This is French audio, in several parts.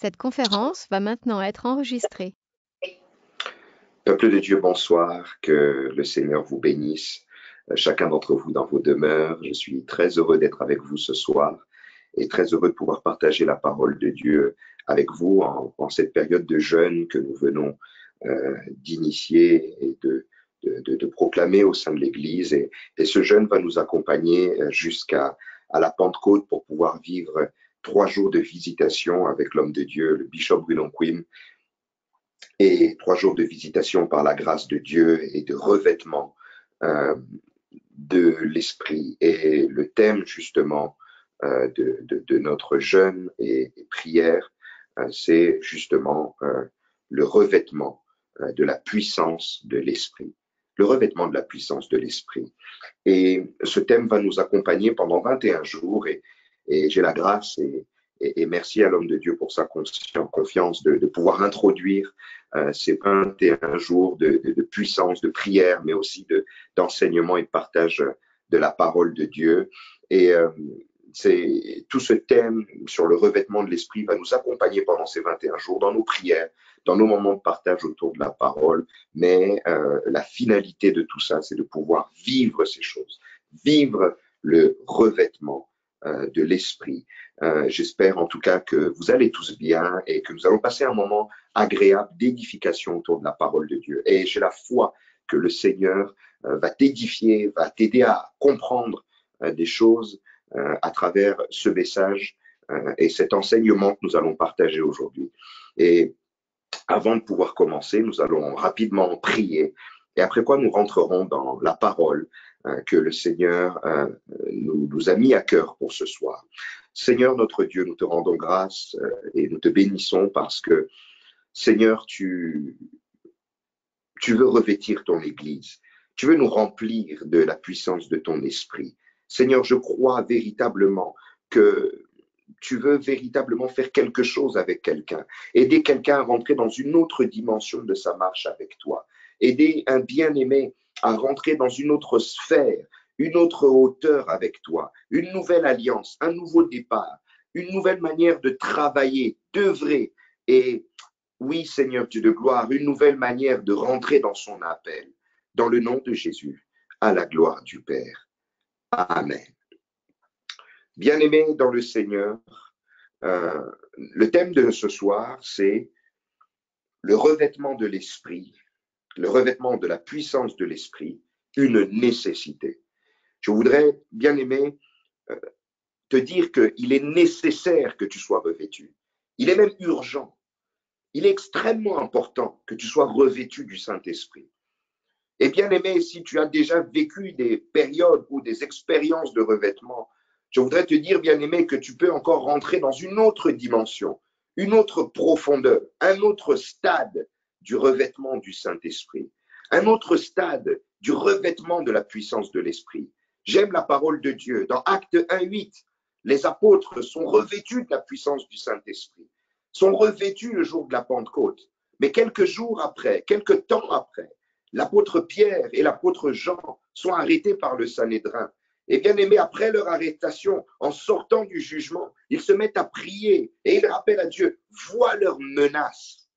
Cette conférence va maintenant être enregistrée. Peuple de Dieu, bonsoir, que le Seigneur vous bénisse, chacun d'entre vous dans vos demeures. Je suis très heureux d'être avec vous ce soir et très heureux de pouvoir partager la parole de Dieu avec vous en cette période de jeûne que nous venons d'initier et de proclamer au sein de l'Église. Et ce jeûne va nous accompagner jusqu'à la Pentecôte pour pouvoir vivre 3 jours de visitation avec l'homme de Dieu, le bishop William Quinn, et 3 jours de visitation par la grâce de Dieu et de revêtement de l'esprit. Et le thème justement de notre jeûne et prière, c'est justement le revêtement de la puissance de l'esprit. Le revêtement de la puissance de l'esprit. Et ce thème va nous accompagner pendant 21 jours et j'ai la grâce et merci à l'homme de Dieu pour sa confiance de pouvoir introduire ces 21 jours de puissance, de prière, mais aussi d'enseignement et de partage de la parole de Dieu. Et tout ce thème sur le revêtement de l'esprit va nous accompagner pendant ces 21 jours dans nos prières, dans nos moments de partage autour de la parole. Mais la finalité de tout ça, c'est de pouvoir vivre ces choses, vivre le revêtement de l'esprit. J'espère en tout cas que vous allez tous bien et que nous allons passer un moment agréable d'édification autour de la parole de Dieu. Et j'ai la foi que le Seigneur va t'édifier, va t'aider à comprendre des choses à travers ce message et cet enseignement que nous allons partager aujourd'hui. Et avant de pouvoir commencer, nous allons rapidement prier et après quoi nous rentrerons dans la parole que le Seigneur nous a mis à cœur pour ce soir. Seigneur notre Dieu, nous te rendons grâce et nous te bénissons parce que, Seigneur, tu veux revêtir ton Église. Tu veux nous remplir de la puissance de ton esprit. Seigneur, je crois véritablement que tu veux véritablement faire quelque chose avec quelqu'un, aider quelqu'un à rentrer dans une autre dimension de sa marche avec toi, aider un bien-aimé à rentrer dans une autre sphère, une autre hauteur avec toi, une nouvelle alliance, un nouveau départ, une nouvelle manière de travailler, d'œuvrer et oui, Seigneur Dieu de gloire, une nouvelle manière de rentrer dans son appel. Dans le nom de Jésus, à la gloire du Père. Amen. Bien-aimés dans le Seigneur, le thème de ce soir, c'est le revêtement de l'esprit, le revêtement de la puissance de l'esprit, une nécessité. Je voudrais, bien-aimé, te dire qu'il est nécessaire que tu sois revêtu. Il est même urgent. Il est extrêmement important que tu sois revêtu du Saint-Esprit. Et bien aimé, si tu as déjà vécu des périodes ou des expériences de revêtement, je voudrais te dire, bien aimé, que tu peux encore rentrer dans une autre dimension, une autre profondeur, un autre stade du revêtement du Saint-Esprit, un autre stade du revêtement de la puissance de l'Esprit. J'aime la parole de Dieu. Dans Actes 1:8, les apôtres sont revêtus de la puissance du Saint-Esprit, sont revêtus le jour de la Pentecôte. Mais quelques jours après, quelques temps après, l'apôtre Pierre et l'apôtre Jean sont arrêtés par le Sanhédrin. Et bien aimé, après leur arrestation, en sortant du jugement, ils se mettent à prier et ils rappellent à Dieu, vois leurs menaces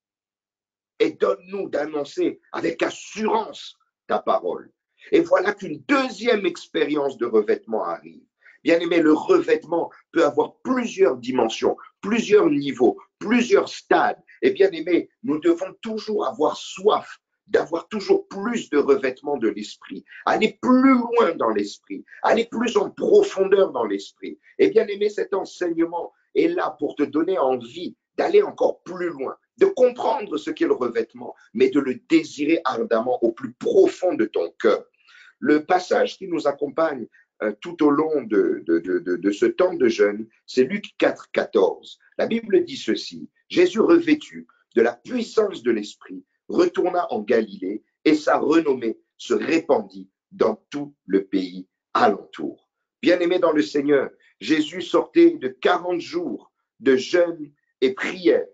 et donne-nous d'annoncer avec assurance ta parole. Et voilà qu'une deuxième expérience de revêtement arrive. Bien aimé, le revêtement peut avoir plusieurs dimensions, plusieurs niveaux, plusieurs stades. Et bien aimé, nous devons toujours avoir soif d'avoir toujours plus de revêtement de l'esprit, aller plus loin dans l'esprit, aller plus en profondeur dans l'esprit. Et bien aimé, cet enseignement est là pour te donner envie d'aller encore plus loin, de comprendre ce qu'est le revêtement, mais de le désirer ardemment au plus profond de ton cœur. Le passage qui nous accompagne tout au long de ce temps de jeûne, c'est Luc 4:14. La Bible dit ceci, Jésus revêtu de la puissance de l'esprit, retourna en Galilée et sa renommée se répandit dans tout le pays alentour. Bien-aimé dans le Seigneur, Jésus sortait de 40 jours de jeûne et prière,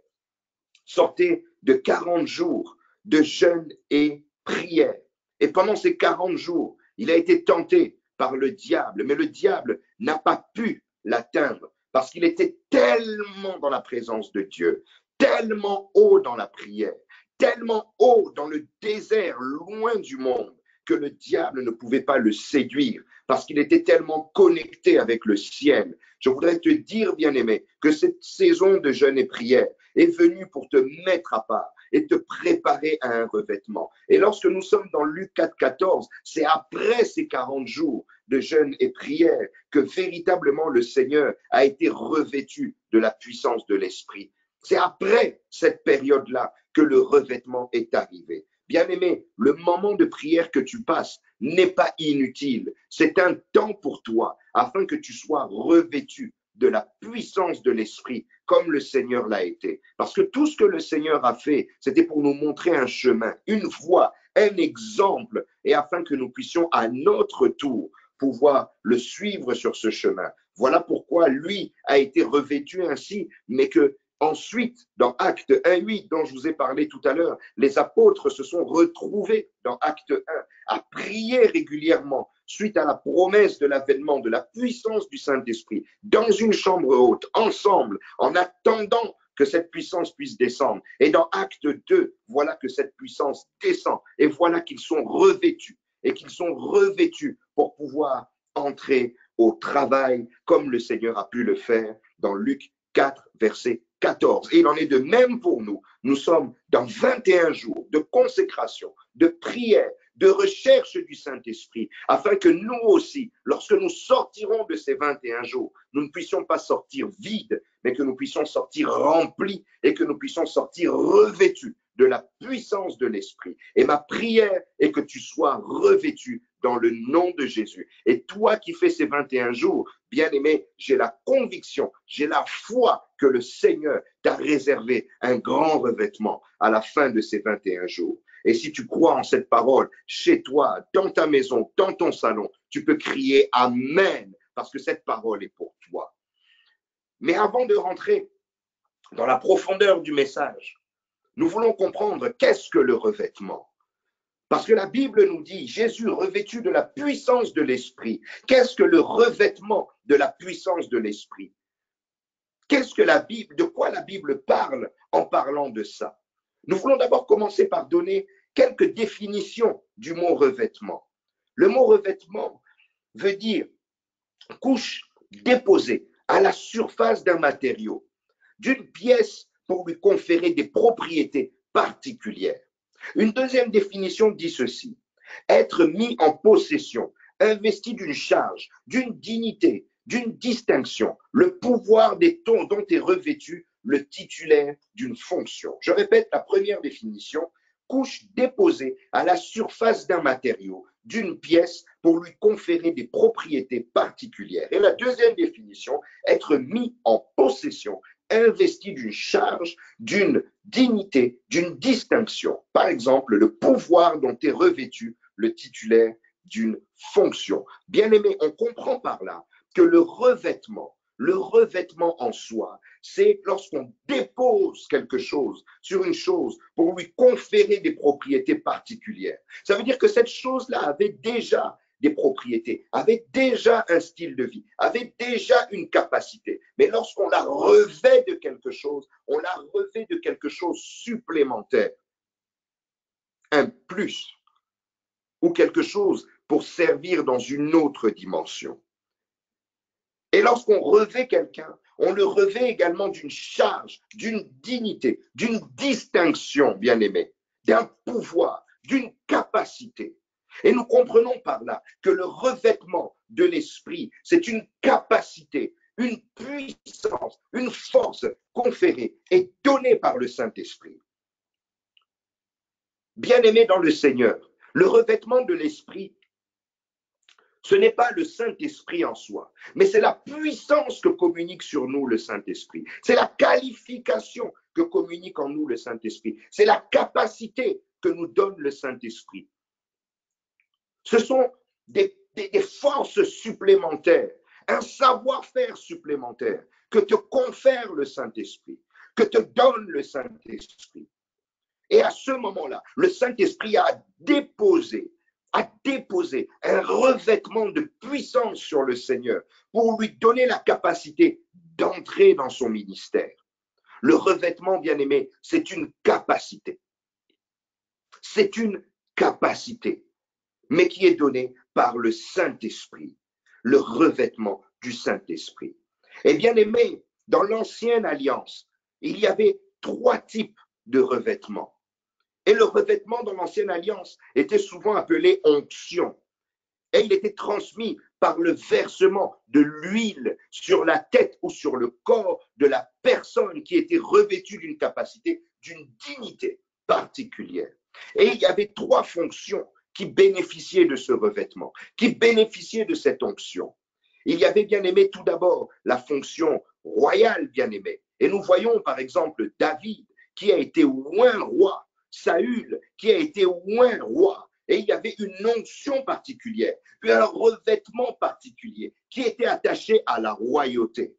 sortait de 40 jours de jeûne et prière. Et pendant ces 40 jours, il a été tenté par le diable, mais le diable n'a pas pu l'atteindre parce qu'il était tellement dans la présence de Dieu, tellement haut dans la prière, tellement haut dans le désert, loin du monde, que le diable ne pouvait pas le séduire, parce qu'il était tellement connecté avec le ciel. Je voudrais te dire, bien-aimé, que cette saison de jeûne et prière est venue pour te mettre à part et te préparer à un revêtement. Et lorsque nous sommes dans Luc 4, 14, c'est après ces 40 jours de jeûne et prière que véritablement le Seigneur a été revêtu de la puissance de l'Esprit. C'est après cette période-là que le revêtement est arrivé. Bien-aimé, le moment de prière que tu passes n'est pas inutile. C'est un temps pour toi afin que tu sois revêtu de la puissance de l'Esprit comme le Seigneur l'a été. Parce que tout ce que le Seigneur a fait, c'était pour nous montrer un chemin, une voie, un exemple, et afin que nous puissions à notre tour pouvoir le suivre sur ce chemin. Voilà pourquoi lui a été revêtu ainsi, mais que ensuite, dans Acte 1:8, dont je vous ai parlé tout à l'heure, les apôtres se sont retrouvés dans Acte 1 à prier régulièrement suite à la promesse de l'avènement de la puissance du Saint-Esprit dans une chambre haute, ensemble, en attendant que cette puissance puisse descendre. Et dans Acte 2, voilà que cette puissance descend et voilà qu'ils sont revêtus et qu'ils sont revêtus pour pouvoir entrer au travail comme le Seigneur a pu le faire dans Luc 4, verset 14. Et il en est de même pour nous. Nous sommes dans 21 jours de consécration, de prière, de recherche du Saint-Esprit, afin que nous aussi, lorsque nous sortirons de ces 21 jours, nous ne puissions pas sortir vides, mais que nous puissions sortir remplis et que nous puissions sortir revêtus de la puissance de l'Esprit. Et ma prière est que tu sois revêtu dans le nom de Jésus. Et toi qui fais ces 21 jours, bien-aimé, j'ai la conviction, j'ai la foi que le Seigneur t'a réservé un grand revêtement à la fin de ces 21 jours. Et si tu crois en cette parole, chez toi, dans ta maison, dans ton salon, tu peux crier Amen, parce que cette parole est pour toi. Mais avant de rentrer dans la profondeur du message, nous voulons comprendre qu'est-ce que le revêtement. Parce que la Bible nous dit, Jésus revêtu de la puissance de l'Esprit. Qu'est-ce que le revêtement de la puissance de l'Esprit? Qu'est-ce que la Bible, de quoi la Bible parle en parlant de ça? Nous voulons d'abord commencer par donner quelques définitions du mot revêtement. Le mot revêtement veut dire couche déposée à la surface d'un matériau, d'une pièce pour lui conférer des propriétés particulières. Une deuxième définition dit ceci: être mis en possession, investi d'une charge, d'une dignité, d'une distinction, le pouvoir des tons dont est revêtu le titulaire d'une fonction. Je répète la première définition: couche déposée à la surface d'un matériau, d'une pièce pour lui conférer des propriétés particulières. Et la deuxième définition: être mis en possession, investi d'une charge, d'une dignité, d'une distinction. Par exemple, le pouvoir dont est revêtu le titulaire d'une fonction. Bien-aimé, on comprend par là que le revêtement en soi, c'est lorsqu'on dépose quelque chose sur une chose pour lui conférer des propriétés particulières. Ça veut dire que cette chose-là avait déjà des propriétés, avait déjà un style de vie, avait déjà une capacité. Mais lorsqu'on la revêt de quelque chose, on la revêt de quelque chose supplémentaire, un plus, ou quelque chose pour servir dans une autre dimension. Et lorsqu'on revêt quelqu'un, on le revêt également d'une charge, d'une dignité, d'une distinction, bien-aimé, d'un pouvoir, d'une capacité. Et nous comprenons par là que le revêtement de l'esprit, c'est une capacité, une puissance, une force conférée et donnée par le Saint-Esprit. Bien-aimé dans le Seigneur, le revêtement de l'esprit, ce n'est pas le Saint-Esprit en soi, mais c'est la puissance que communique sur nous le Saint-Esprit. C'est la qualification que communique en nous le Saint-Esprit. C'est la capacité que nous donne le Saint-Esprit. Ce sont des forces supplémentaires, un savoir-faire supplémentaire que te confère le Saint-Esprit, que te donne le Saint-Esprit. Et à ce moment-là, le Saint-Esprit a déposé un revêtement de puissance sur le Seigneur pour lui donner la capacité d'entrer dans son ministère. Le revêtement, bien-aimé, c'est une capacité. C'est une capacité, mais qui est donnée par le Saint-Esprit, le revêtement du Saint-Esprit. Et bien-aimé, dans l'Ancienne Alliance, il y avait 3 types de revêtements. Et le revêtement dans l'Ancienne Alliance était souvent appelé onction. Et il était transmis par le versement de l'huile sur la tête ou sur le corps de la personne qui était revêtue d'une capacité, d'une dignité particulière. Et il y avait 3 fonctions qui bénéficiaient de ce revêtement, qui bénéficiaient de cette onction. Il y avait, bien aimé, tout d'abord la fonction royale, bien aimé. Et nous voyons par exemple David qui a été oint roi, Saül qui a été oint roi. Et il y avait une onction particulière, puis un revêtement particulier qui était attaché à la royauté.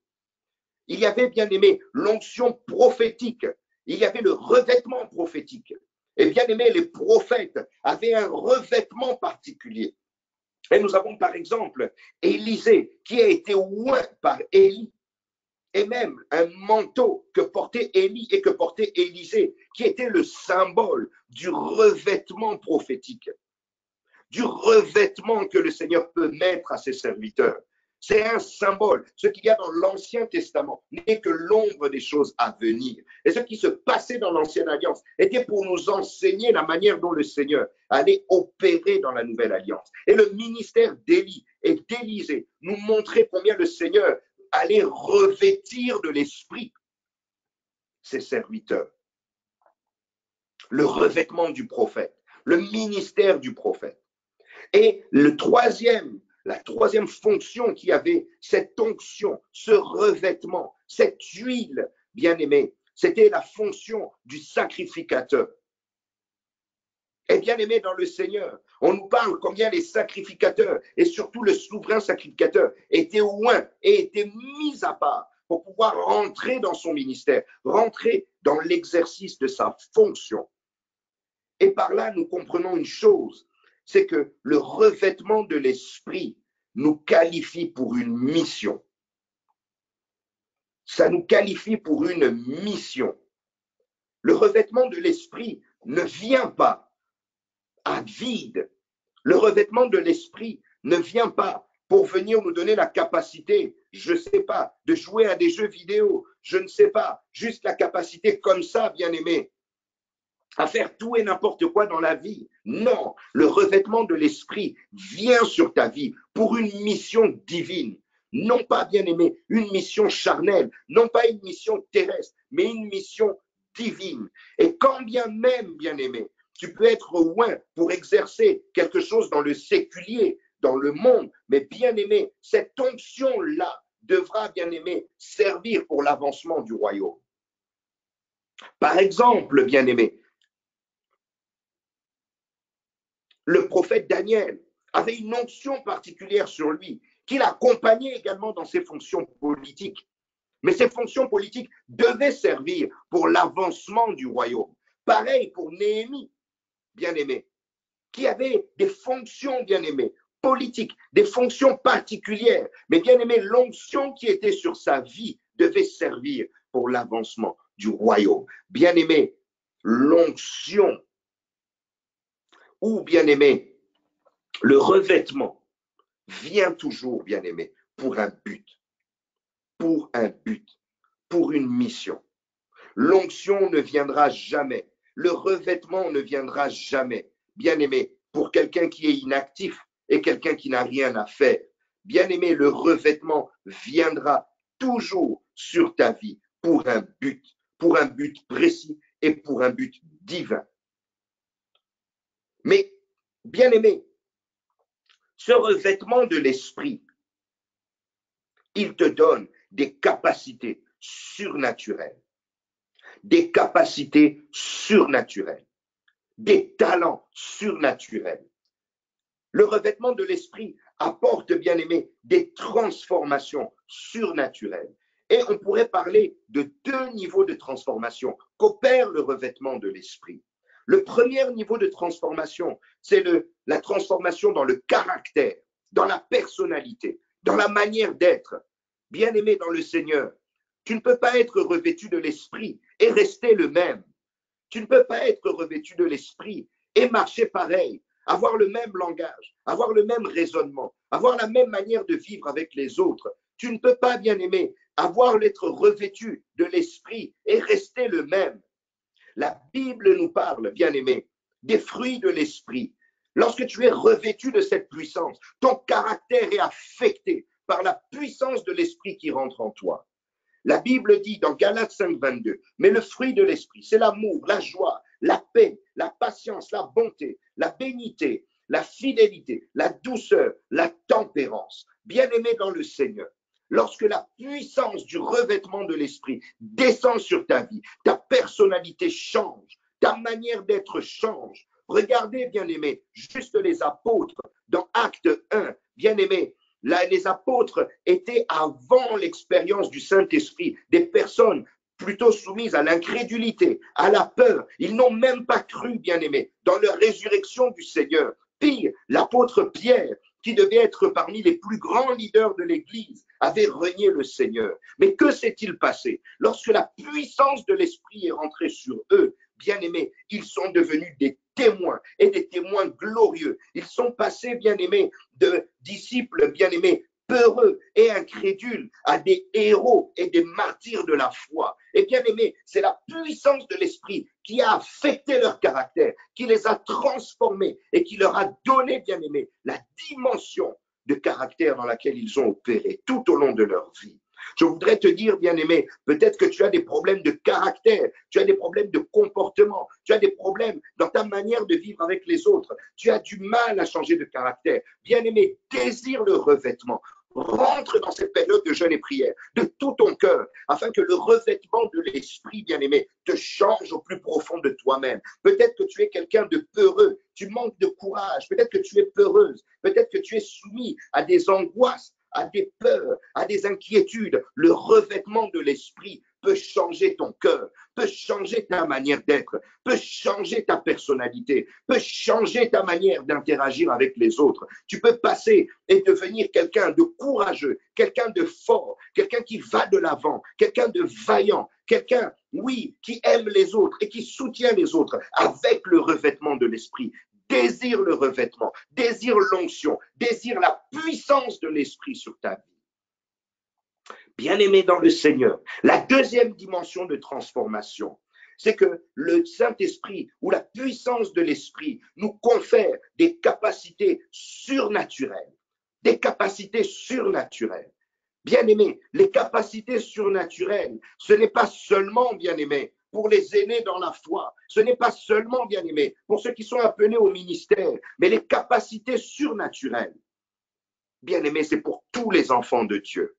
Il y avait, bien aimé, l'onction prophétique. Il y avait le revêtement prophétique. Et bien aimé, les prophètes avaient un revêtement particulier. Et nous avons par exemple Élisée qui a été oint par Élie. Et même un manteau que portait Élie et que portait Élisée, qui était le symbole du revêtement prophétique, du revêtement que le Seigneur peut mettre à ses serviteurs. C'est un symbole. Ce qu'il y a dans l'Ancien Testament n'est que l'ombre des choses à venir. Et ce qui se passait dans l'Ancienne Alliance était pour nous enseigner la manière dont le Seigneur allait opérer dans la Nouvelle Alliance. Et le ministère d'Élie et d'Élisée nous montrait combien le Seigneur allait revêtir de l'esprit ses serviteurs. Le revêtement du prophète, le ministère du prophète. Et la troisième fonction qui avait cette onction, ce revêtement, cette huile, bien aimée, c'était la fonction du sacrificateur. Et bien aimé dans le Seigneur, on nous parle combien les sacrificateurs, et surtout le souverain sacrificateur, étaient oints et étaient mis à part pour pouvoir rentrer dans son ministère, rentrer dans l'exercice de sa fonction. Et par là, nous comprenons une chose, c'est que le revêtement de l'esprit nous qualifie pour une mission. Ça nous qualifie pour une mission. Le revêtement de l'esprit ne vient pas à vide. Le revêtement de l'esprit ne vient pas pour venir nous donner la capacité, je ne sais pas, de jouer à des jeux vidéo, je ne sais pas, juste la capacité comme ça, bien aimé, à faire tout et n'importe quoi dans la vie. Non, le revêtement de l'esprit vient sur ta vie pour une mission divine. Non pas, bien aimé, une mission charnelle, non pas une mission terrestre, mais une mission divine. Et quand bien même, bien aimé, tu peux être oint pour exercer quelque chose dans le séculier, dans le monde, mais bien aimé, cette onction-là devra, bien aimé, servir pour l'avancement du royaume. Par exemple, bien aimé, le prophète Daniel avait une onction particulière sur lui, qui l'accompagnait également dans ses fonctions politiques. Mais ces fonctions politiques devaient servir pour l'avancement du royaume. Pareil pour Néhémie, bien-aimé, qui avait des fonctions, bien-aimé, politiques, des fonctions particulières. Mais bien-aimé, l'onction qui était sur sa vie devait servir pour l'avancement du royaume. Bien-aimé, l'onction ou bien-aimé, le revêtement vient toujours, bien-aimé, pour un but, pour une mission. L'onction ne viendra jamais, le revêtement ne viendra jamais, bien-aimé, pour quelqu'un qui est inactif et quelqu'un qui n'a rien à faire. Bien-aimé, le revêtement viendra toujours sur ta vie pour un but précis et pour un but divin. Mais, bien-aimé, ce revêtement de l'esprit, il te donne des capacités surnaturelles, des capacités surnaturelles, des talents surnaturels. Le revêtement de l'esprit apporte, bien aimé, des transformations surnaturelles. Et on pourrait parler de 2 niveaux de transformation qu'opère le revêtement de l'esprit. Le premier niveau de transformation, c'est la transformation dans le caractère, dans la personnalité, dans la manière d'être. Bien aimé dans le Seigneur, Tu ne peux pas être revêtu de l'esprit et rester le même. Tu ne peux pas être revêtu de l'esprit et marcher pareil, avoir le même langage, avoir le même raisonnement, avoir la même manière de vivre avec les autres. Tu ne peux pas, bien-aimé, l'être revêtu de l'esprit et rester le même. La Bible nous parle, bien-aimé, des fruits de l'esprit. Lorsque tu es revêtu de cette puissance, ton caractère est affecté par la puissance de l'esprit qui rentre en toi. La Bible dit dans Galates 5,22, mais le fruit de l'esprit, c'est l'amour, la joie, la paix, la patience, la bonté, la bénité, la fidélité, la douceur, la tempérance. Bien-aimé dans le Seigneur, lorsque la puissance du revêtement de l'esprit descend sur ta vie, ta personnalité change, ta manière d'être change. Regardez, bien-aimé, juste les apôtres dans Acte 1, bien-aimé, là, les apôtres étaient avant l'expérience du Saint-Esprit, des personnes plutôt soumises à l'incrédulité, à la peur. Ils n'ont même pas cru, bien-aimés, dans la résurrection du Seigneur. Pire, l'apôtre Pierre, qui devait être parmi les plus grands leaders de l'Église, avait renié le Seigneur. Mais que s'est-il passé? Lorsque la puissance de l'Esprit est rentrée sur eux, bien-aimés, ils sont devenus des témoins et des témoins glorieux. Ils sont passés, bien-aimés, de disciples, bien-aimés, peureux et incrédules à des héros et des martyrs de la foi. Et bien aimé, c'est la puissance de l'esprit qui a affecté leur caractère, qui les a transformés et qui leur a donné, bien aimé, la dimension de caractère dans laquelle ils ont opéré tout au long de leur vie. Je voudrais te dire, bien-aimé, peut-être que tu as des problèmes de caractère, tu as des problèmes de comportement, tu as des problèmes dans ta manière de vivre avec les autres, tu as du mal à changer de caractère. Bien-aimé, désire le revêtement. Rentre dans cette période de jeûne et prière de tout ton cœur, afin que le revêtement de l'esprit, bien-aimé, te change au plus profond de toi-même. Peut-être que tu es quelqu'un de peureux, tu manques de courage, peut-être que tu es peureuse, peut-être que tu es soumis à des angoisses, à des peurs, à des inquiétudes. Le revêtement de l'esprit peut changer ton cœur, peut changer ta manière d'être, peut changer ta personnalité, peut changer ta manière d'interagir avec les autres. Tu peux passer et devenir quelqu'un de courageux, quelqu'un de fort, quelqu'un qui va de l'avant, quelqu'un de vaillant, quelqu'un, oui, qui aime les autres et qui soutient les autres avec le revêtement de l'esprit. Désire le revêtement, désire l'onction, désire la puissance de l'esprit sur ta vie. Bien-aimé dans le Seigneur, la deuxième dimension de transformation, c'est que le Saint-Esprit ou la puissance de l'Esprit nous confère des capacités surnaturelles. Des capacités surnaturelles. Bien-aimé, les capacités surnaturelles, ce n'est pas seulement, bien-aimé, pour les aînés dans la foi. Ce n'est pas seulement, bien-aimés, pour ceux qui sont appelés au ministère, mais les capacités surnaturelles. Bien-aimés, c'est pour tous les enfants de Dieu.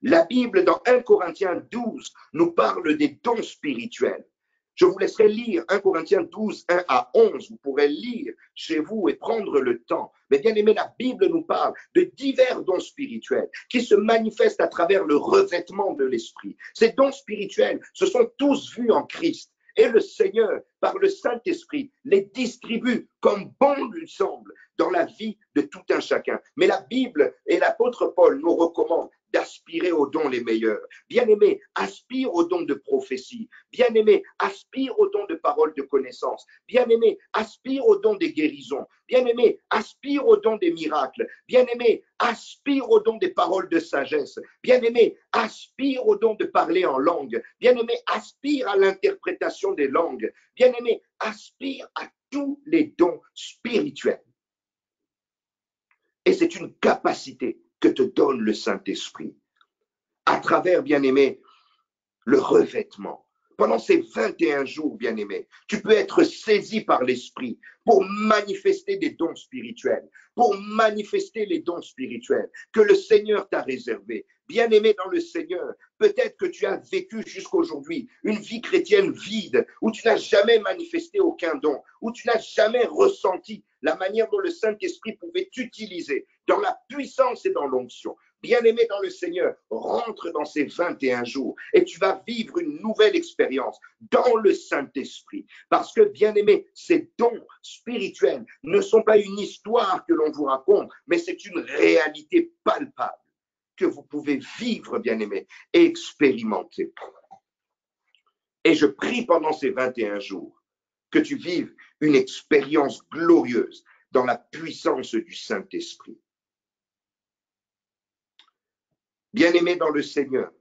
La Bible, dans 1 Corinthiens 12, nous parle des dons spirituels. Je vous laisserai lire 1 Corinthiens 12, 1 à 11. Vous pourrez lire chez vous et prendre le temps. Mais bien aimé, la Bible nous parle de divers dons spirituels qui se manifestent à travers le revêtement de l'esprit. Ces dons spirituels se sont tous vus en Christ. Et le Seigneur, par le Saint-Esprit, les distribue comme bon lui semble dans la vie de tout un chacun. Mais la Bible et l'apôtre Paul nous recommandent d'aspirer aux dons les meilleurs. Bien-aimé, aspire aux dons de prophétie. Bien-aimé, aspire aux dons de paroles de connaissance. Bien-aimé, aspire aux dons des guérisons. Bien-aimé, aspire aux dons des miracles. Bien-aimé, aspire aux dons des paroles de sagesse. Bien-aimé, aspire aux dons de parler en langue. Bien-aimé, aspire à l'interprétation des langues. Bien-aimé, aspire à tous les dons spirituels. Et c'est une capacité que te donne le Saint-Esprit à travers, bien-aimé, le revêtement. Pendant ces 21 jours, bien-aimé, tu peux être saisi par l'Esprit pour manifester des dons spirituels, pour manifester les dons spirituels que le Seigneur t'a réservés. Bien-aimé dans le Seigneur, peut-être que tu as vécu jusqu'aujourd'hui une vie chrétienne vide, où tu n'as jamais manifesté aucun don, où tu n'as jamais ressenti la manière dont le Saint-Esprit pouvait t'utiliser dans la puissance et dans l'onction. Bien-aimé dans le Seigneur, rentre dans ces 21 jours et tu vas vivre une nouvelle expérience dans le Saint-Esprit. Parce que, bien-aimé, ces dons spirituels ne sont pas une histoire que l'on vous raconte, mais c'est une réalité palpable que vous pouvez vivre, bien-aimés, et expérimenter. Et je prie pendant ces 21 jours que tu vives une expérience glorieuse dans la puissance du Saint-Esprit. Bien-aimés dans le Seigneur,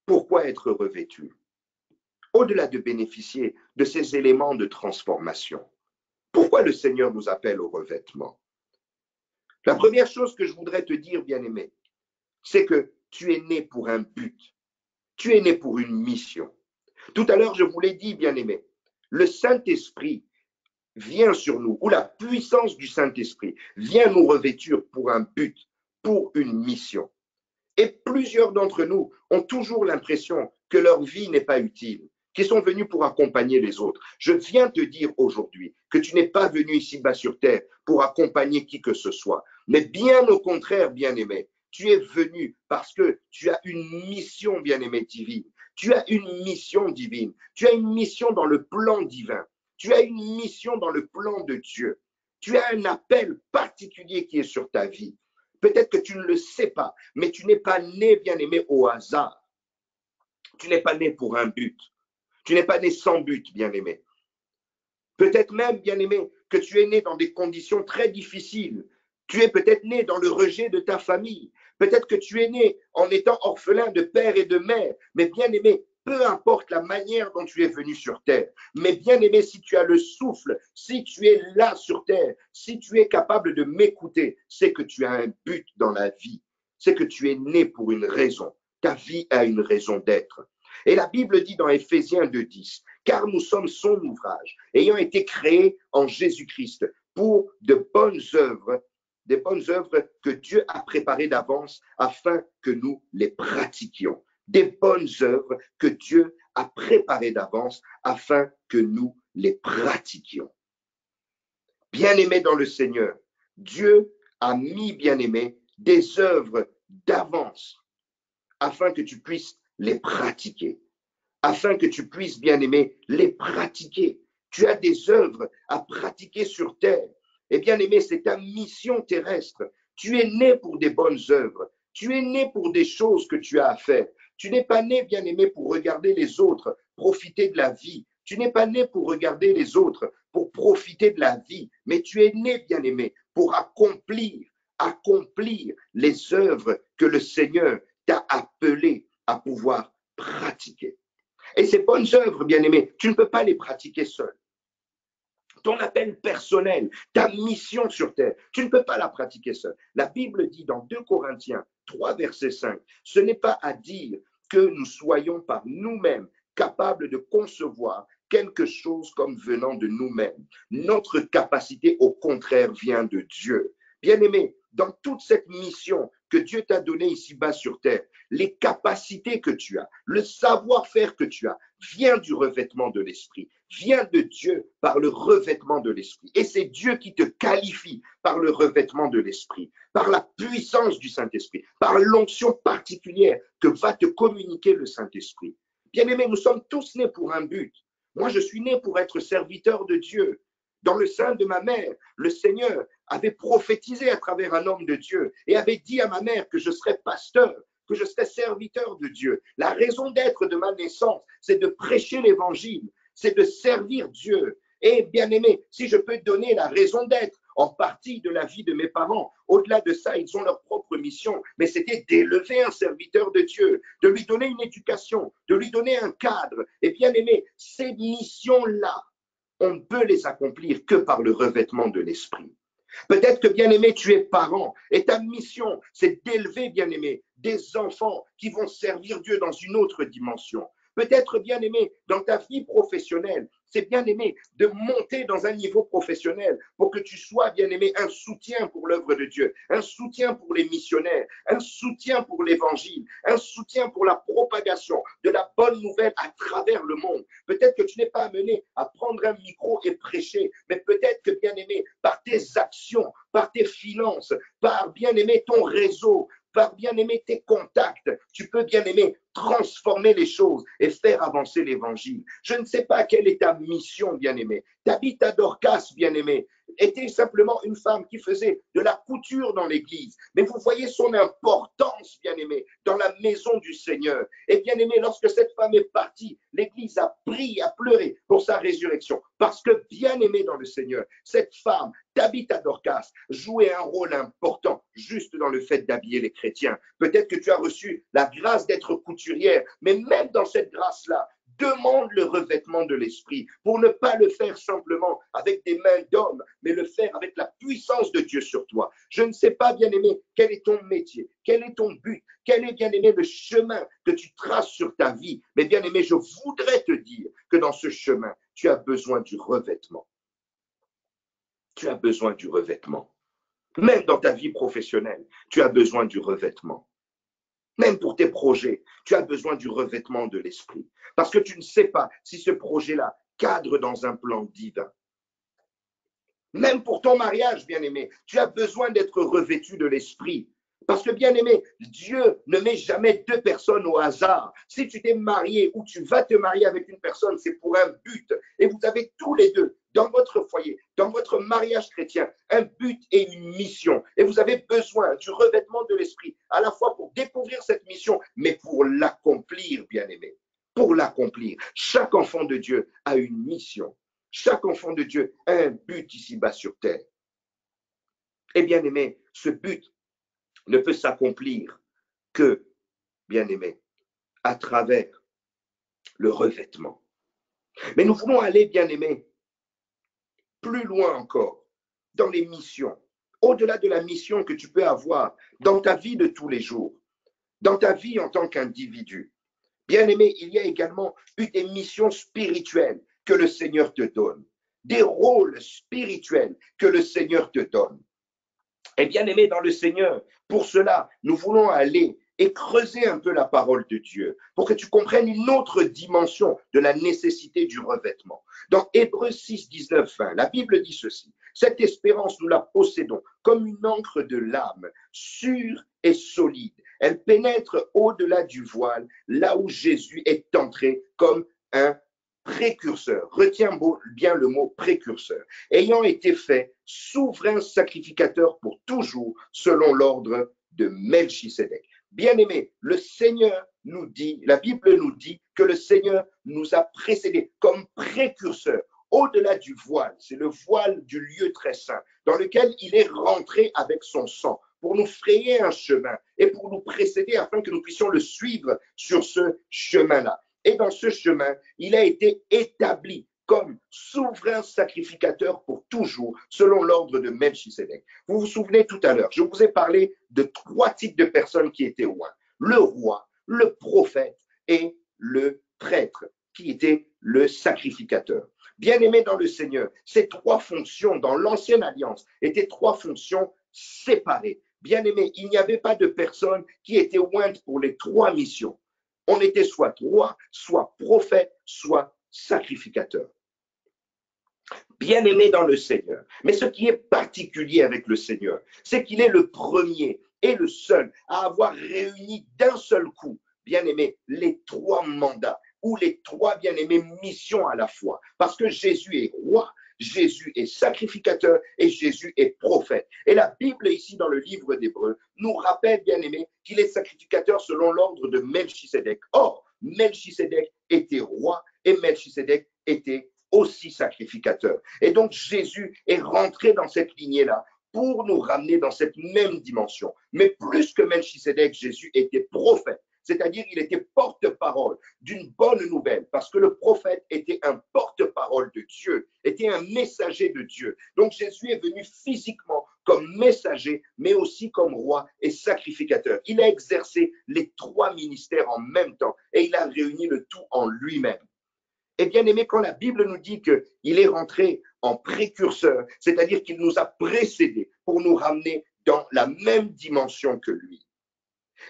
pourquoi être revêtu? Au-delà de bénéficier de ces éléments de transformation, pourquoi le Seigneur nous appelle au revêtement? La première chose que je voudrais te dire, bien-aimé, c'est que tu es né pour un but. Tu es né pour une mission. Tout à l'heure, je vous l'ai dit, bien-aimé, le Saint-Esprit vient sur nous, ou la puissance du Saint-Esprit vient nous revêtir pour un but, pour une mission. Et plusieurs d'entre nous ont toujours l'impression que leur vie n'est pas utile, qu'ils sont venus pour accompagner les autres. Je viens te dire aujourd'hui que tu n'es pas venu ici-bas sur terre pour accompagner qui que ce soit, mais bien au contraire, bien-aimé, tu es venu parce que tu as une mission, bien-aimé, divine. Tu as une mission divine. Tu as une mission dans le plan divin. Tu as une mission dans le plan de Dieu. Tu as un appel particulier qui est sur ta vie. Peut-être que tu ne le sais pas, mais tu n'es pas né, bien-aimé, au hasard. Tu n'es pas né pour un but. Tu n'es pas né sans but, bien-aimé. Peut-être même, bien-aimé, que tu es né dans des conditions très difficiles. Tu es peut-être né dans le rejet de ta famille. Peut-être que tu es né en étant orphelin de père et de mère. Mais bien-aimé, peu importe la manière dont tu es venu sur terre. Mais bien-aimé, si tu as le souffle, si tu es là sur terre, si tu es capable de m'écouter, c'est que tu as un but dans la vie. C'est que tu es né pour une raison. Ta vie a une raison d'être. Et la Bible dit dans Éphésiens 2:10, car nous sommes son ouvrage, ayant été créés en Jésus-Christ pour de bonnes œuvres, des bonnes œuvres que Dieu a préparées d'avance afin que nous les pratiquions. Des bonnes œuvres que Dieu a préparées d'avance afin que nous les pratiquions. Bien-aimés dans le Seigneur, Dieu a mis, bien-aimés, des œuvres d'avance afin que tu puisses les pratiquer, afin que tu puisses, bien-aimé, les pratiquer. Tu as des œuvres à pratiquer sur terre. Et bien-aimé, c'est ta mission terrestre. Tu es né pour des bonnes œuvres. Tu es né pour des choses que tu as à faire. Tu n'es pas né, bien-aimé, pour regarder les autres, profiter de la vie. Tu n'es pas né pour regarder les autres, pour profiter de la vie. Mais tu es né, bien-aimé, pour accomplir les œuvres que le Seigneur t'a appelé à pouvoir pratiquer. Et ces bonnes œuvres, bien-aimés, tu ne peux pas les pratiquer seul. Ton appel personnel, ta mission sur terre, tu ne peux pas la pratiquer seul. La Bible dit dans 2 Corinthiens 3, verset 5, ce n'est pas à dire que nous soyons par nous-mêmes capables de concevoir quelque chose comme venant de nous-mêmes. Notre capacité, au contraire, vient de Dieu. Bien-aimé, dans toute cette mission que Dieu t'a donnée ici-bas sur terre, les capacités que tu as, le savoir-faire que tu as, vient du revêtement de l'Esprit, vient de Dieu par le revêtement de l'Esprit. Et c'est Dieu qui te qualifie par le revêtement de l'Esprit, par la puissance du Saint-Esprit, par l'onction particulière que va te communiquer le Saint-Esprit. Bien-aimés, nous sommes tous nés pour un but. Moi, je suis né pour être serviteur de Dieu. Dans le sein de ma mère, le Seigneur avait prophétisé à travers un homme de Dieu et avait dit à ma mère que je serais pasteur, que je serais serviteur de Dieu. La raison d'être de ma naissance, c'est de prêcher l'évangile, c'est de servir Dieu. Et bien aimé, si je peux donner la raison d'être en partie de la vie de mes parents, au-delà de ça, ils ont leur propre mission, mais c'était d'élever un serviteur de Dieu, de lui donner une éducation, de lui donner un cadre. Et bien aimé, ces missions-là, on ne peut les accomplir que par le revêtement de l'Esprit. Peut-être que, bien-aimé, tu es parent et ta mission, c'est d'élever, bien-aimé, des enfants qui vont servir Dieu dans une autre dimension. Peut-être, bien-aimé, dans ta vie professionnelle, c'est bien-aimé de monter dans un niveau professionnel pour que tu sois, bien-aimé, un soutien pour l'œuvre de Dieu, un soutien pour les missionnaires, un soutien pour l'évangile, un soutien pour la propagation de la bonne nouvelle à travers le monde. Peut-être que tu n'es pas amené à prendre un micro et prêcher, mais peut-être que, bien-aimé, par tes actions, par tes finances, par, bien-aimé, ton réseau, par, bien-aimé, tes contacts, tu peux, bien-aimé, transformer les choses et faire avancer l'évangile. Je ne sais pas quelle est ta mission, bien-aimé. Tabitha Dorcas, bien-aimé, était simplement une femme qui faisait de la couture dans l'église. Mais vous voyez son importance, bien-aimé, dans la maison du Seigneur. Et bien-aimé, lorsque cette femme est partie, l'église a prié, a pleuré pour sa résurrection. Parce que, bien-aimé dans le Seigneur, cette femme, Tabitha Dorcas, jouait un rôle important juste dans le fait d'habiller les chrétiens. Peut-être que tu as reçu la grâce d'être couturière, mais même dans cette grâce-là, demande le revêtement de l'esprit pour ne pas le faire simplement avec des mains d'homme, mais le faire avec la puissance de Dieu sur toi. Je ne sais pas, bien-aimé, quel est ton métier, quel est ton but, quel est, bien-aimé, le chemin que tu traces sur ta vie. Mais bien-aimé, je voudrais te dire que dans ce chemin, tu as besoin du revêtement. Tu as besoin du revêtement. Même dans ta vie professionnelle, tu as besoin du revêtement. Même pour tes projets, tu as besoin du revêtement de l'esprit. Parce que tu ne sais pas si ce projet-là cadre dans un plan divin. Même pour ton mariage, bien-aimé, tu as besoin d'être revêtu de l'esprit. Parce que, bien-aimé, Dieu ne met jamais deux personnes au hasard. Si tu t'es marié ou tu vas te marier avec une personne, c'est pour un but. Et vous avez tous les deux, dans votre foyer, dans votre mariage chrétien, un but et une mission. Et vous avez besoin du revêtement de l'esprit, à la fois pour découvrir cette mission, mais pour l'accomplir, bien-aimé. Pour l'accomplir. Chaque enfant de Dieu a une mission. Chaque enfant de Dieu a un but ici-bas sur terre. Et bien-aimé, ce but ne peut s'accomplir que, bien-aimé, à travers le revêtement. Mais nous voulons aller, bien-aimé, plus loin encore, dans les missions, au-delà de la mission que tu peux avoir dans ta vie de tous les jours, dans ta vie en tant qu'individu. Bien-aimé, il y a également eu des missions spirituelles que le Seigneur te donne, des rôles spirituels que le Seigneur te donne. Et bien-aimé dans le Seigneur, pour cela, nous voulons aller et creuser un peu la parole de Dieu pour que tu comprennes une autre dimension de la nécessité du revêtement. Dans Hébreux 6, 19, 20, la Bible dit ceci: cette espérance, nous la possédons comme une encre de l'âme, sûre et solide. Elle pénètre au-delà du voile, là où Jésus est entré comme un précurseur. Retiens bien le mot précurseur. Ayant été fait souverain sacrificateur pour toujours, selon l'ordre de Melchisédek. Bien-aimé, le Seigneur nous dit, la Bible nous dit que le Seigneur nous a précédés comme précurseurs. Au-delà du voile, c'est le voile du lieu très saint, dans lequel il est rentré avec son sang, pour nous frayer un chemin et pour nous précéder afin que nous puissions le suivre sur ce chemin-là. Et dans ce chemin, il a été établi comme souverain sacrificateur pour toujours, selon l'ordre de Melchisédek. Vous vous souvenez tout à l'heure, je vous ai parlé de 3 types de personnes qui étaient loin: le roi, le prophète et le prêtre, qui était le sacrificateur. Bien-aimés dans le Seigneur, ces 3 fonctions dans l'ancienne alliance étaient 3 fonctions séparées. Bien-aimés, il n'y avait pas de personne qui était ointe pour les 3 missions. On était soit roi, soit prophète, soit sacrificateur. Bien-aimé dans le Seigneur. Mais ce qui est particulier avec le Seigneur, c'est qu'il est le premier et le seul à avoir réuni d'un seul coup, bien-aimé, les 3 mandats ou les 3, bien-aimés, missions à la fois. Parce que Jésus est roi, Jésus est sacrificateur et Jésus est prophète. Et la Bible, ici dans le livre d'Hébreux, nous rappelle, bien-aimé, qu'il est sacrificateur selon l'ordre de Melchisédek. Or, Melchisédek était roi et Melchisédek était aussi sacrificateur. Et donc, Jésus est rentré dans cette lignée-là pour nous ramener dans cette même dimension. Mais plus que Melchisédek, Jésus était prophète. C'est-à-dire il était porte-parole d'une bonne nouvelle, parce que le prophète était un porte-parole de Dieu, était un messager de Dieu. Donc Jésus est venu physiquement comme messager, mais aussi comme roi et sacrificateur. Il a exercé les 3 ministères en même temps et il a réuni le tout en lui-même. Et bien aimé, quand la Bible nous dit qu'il est rentré en précurseur, c'est-à-dire qu'il nous a précédés pour nous ramener dans la même dimension que lui.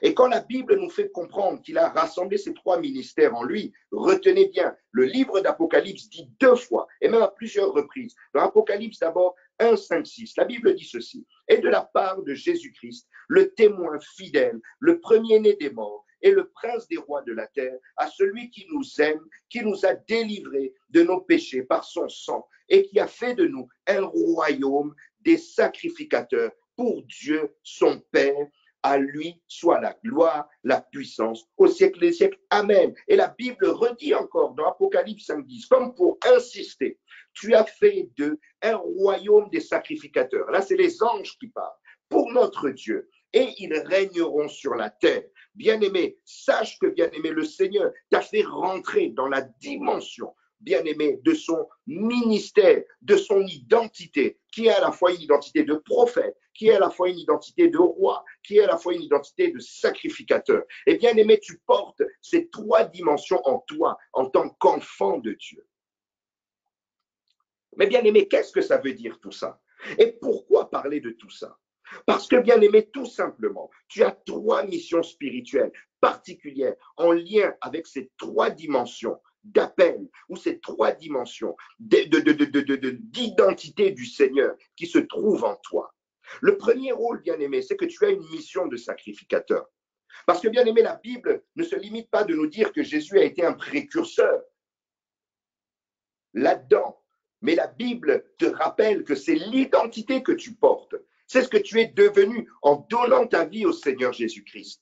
Et quand la Bible nous fait comprendre qu'il a rassemblé ces 3 ministères en lui, retenez bien, le livre d'Apocalypse dit 2 fois, et même à plusieurs reprises. Dans Apocalypse d'abord 1, 5, 6, la Bible dit ceci: et de la part de Jésus-Christ, le témoin fidèle, le premier-né des morts, et le prince des rois de la terre, à celui qui nous aime, qui nous a délivrés de nos péchés par son sang et qui a fait de nous un royaume des sacrificateurs pour Dieu, son Père. À lui soit la gloire, la puissance au siècle des siècles. Amen. Et la Bible redit encore dans Apocalypse 5:10, comme pour insister, tu as fait d'eux un royaume des sacrificateurs. Là, c'est les anges qui parlent. Pour notre Dieu, et ils régneront sur la terre. Bien-aimé, sache que, bien-aimé, le Seigneur t'a fait rentrer dans la dimension, bien-aimé, de son ministère, de son identité, qui est à la fois une identité de prophète, qui est à la fois une identité de roi, qui est à la fois une identité de sacrificateur. Et bien-aimé, tu portes ces trois dimensions en toi, en tant qu'enfant de Dieu. Mais bien-aimé, qu'est-ce que ça veut dire tout ça? Et pourquoi parler de tout ça? Parce que, bien-aimé, tout simplement, tu as trois missions spirituelles particulières en lien avec ces trois dimensions d'appel ou ces trois dimensions d'identité du Seigneur qui se trouvent en toi. Le premier rôle, bien-aimé, c'est que tu as une mission de sacrificateur. Parce que, bien-aimé, la Bible ne se limite pas de nous dire que Jésus a été un précurseur là-dedans. Mais la Bible te rappelle que c'est l'identité que tu portes. C'est ce que tu es devenu en donnant ta vie au Seigneur Jésus-Christ.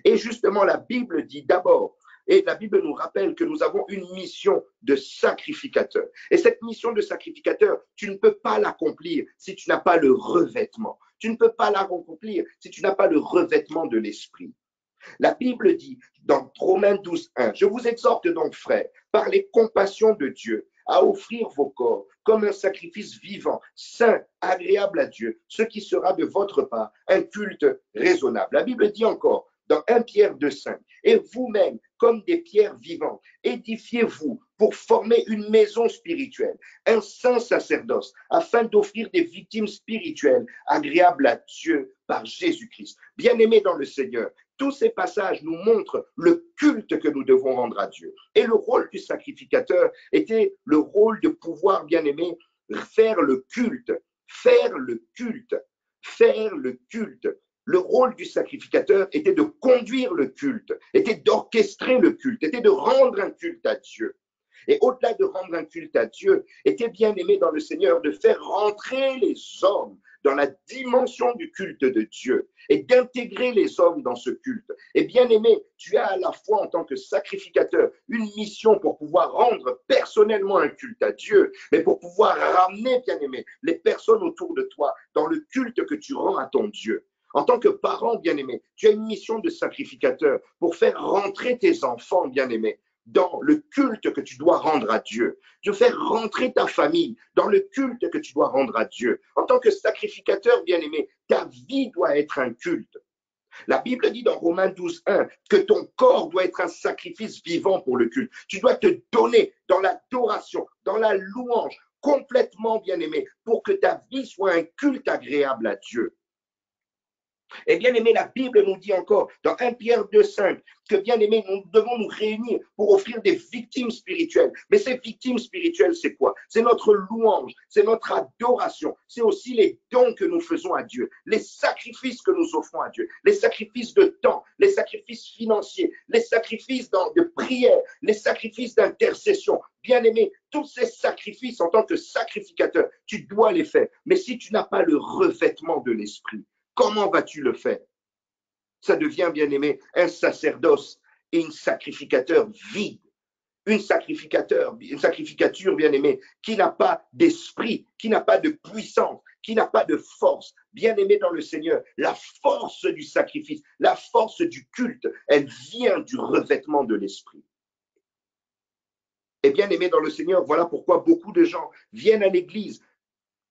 Et justement, la Bible dit d'abord, et la Bible nous rappelle que nous avons une mission de sacrificateur. Et cette mission de sacrificateur, tu ne peux pas l'accomplir si tu n'as pas le revêtement. Tu ne peux pas l'accomplir si tu n'as pas le revêtement de l'Esprit. La Bible dit dans Romains 12:1, je vous exhorte donc, frères, par les compassions de Dieu, à offrir vos corps comme un sacrifice vivant, saint, agréable à Dieu, ce qui sera de votre part un culte raisonnable. La Bible dit encore dans 1 Pierre 2:5, et vous-même, comme des pierres vivantes, édifiez-vous pour former une maison spirituelle, un saint sacerdoce, afin d'offrir des victimes spirituelles agréables à Dieu par Jésus-Christ. Bien-aimés dans le Seigneur, tous ces passages nous montrent le culte que nous devons rendre à Dieu. Et le rôle du sacrificateur était le rôle de pouvoir, bien aimé, faire le culte, faire le culte, faire le culte. Le rôle du sacrificateur était de conduire le culte, était d'orchestrer le culte, était de rendre un culte à Dieu. Et au-delà de rendre un culte à Dieu, était bien aimé dans le Seigneur de faire rentrer les hommes dans la dimension du culte de Dieu et d'intégrer les hommes dans ce culte. Et bien aimé, tu as à la fois en tant que sacrificateur une mission pour pouvoir rendre personnellement un culte à Dieu, mais pour pouvoir ramener, bien aimé, les personnes autour de toi dans le culte que tu rends à ton Dieu. En tant que parent bien-aimé, tu as une mission de sacrificateur pour faire rentrer tes enfants bien-aimés dans le culte que tu dois rendre à Dieu, de faire rentrer ta famille dans le culte que tu dois rendre à Dieu. En tant que sacrificateur bien-aimé, ta vie doit être un culte. La Bible dit dans Romains 12:1 que ton corps doit être un sacrifice vivant pour le culte. Tu dois te donner dans l'adoration, dans la louange, complètement bien-aimé, pour que ta vie soit un culte agréable à Dieu. Et bien aimé, la Bible nous dit encore dans 1 Pierre 2:5 que bien aimé, nous devons nous réunir pour offrir des victimes spirituelles. Mais ces victimes spirituelles, c'est quoi? C'est notre louange, c'est notre adoration, c'est aussi les dons que nous faisons à Dieu, les sacrifices que nous offrons à Dieu, les sacrifices de temps, les sacrifices financiers, les sacrifices de prière, les sacrifices d'intercession. Bien aimé, tous ces sacrifices en tant que sacrificateur, tu dois les faire. Mais si tu n'as pas le revêtement de l'esprit, comment vas-tu le faire? Ça devient, bien aimé, un sacerdoce et un sacrificateur vide. Une sacrificature, bien aimé, qui n'a pas d'esprit, qui n'a pas de puissance, qui n'a pas de force. Bien aimé dans le Seigneur, la force du sacrifice, la force du culte, elle vient du revêtement de l'esprit. Et bien aimé dans le Seigneur, voilà pourquoi beaucoup de gens viennent à l'église,